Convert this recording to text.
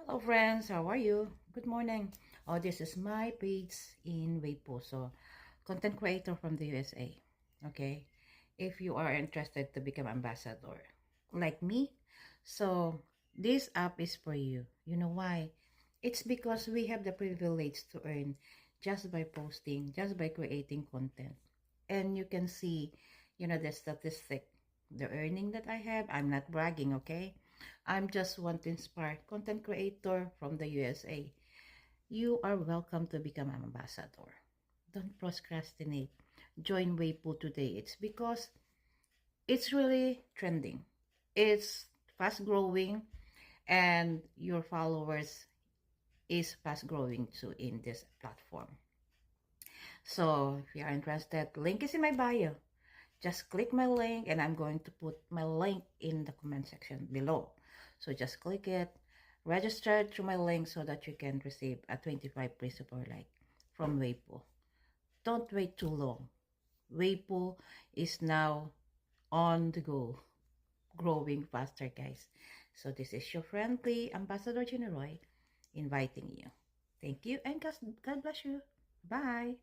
Hello friends, how are you? Good morning. Oh, this is my page in Weibo. So, content creator from the USA. Okay, if you are interested to become ambassador like me, so this app is for you. You know why? It's because we have the privilege to earn just by posting, just by creating content. And you can see, the statistic, the earning that I have. I'm not bragging, okay? I'm just want to inspire content creator from the USA. You are welcome to become an ambassador. Don't procrastinate. Join Weibo today. It's because it's really trending. It's fast growing and your followers is fast growing too in this platform. So if you are interested, link is in my bio. Just click my link and I'm going to put my link in the comment section below. So just click it, register through my link so that you can receive a 25 free super like from Weibo. Don't wait too long. Weibo is now on the go, growing faster, guys. So this is your friendly Ambassador Generoy inviting you. Thank you and God bless you. Bye.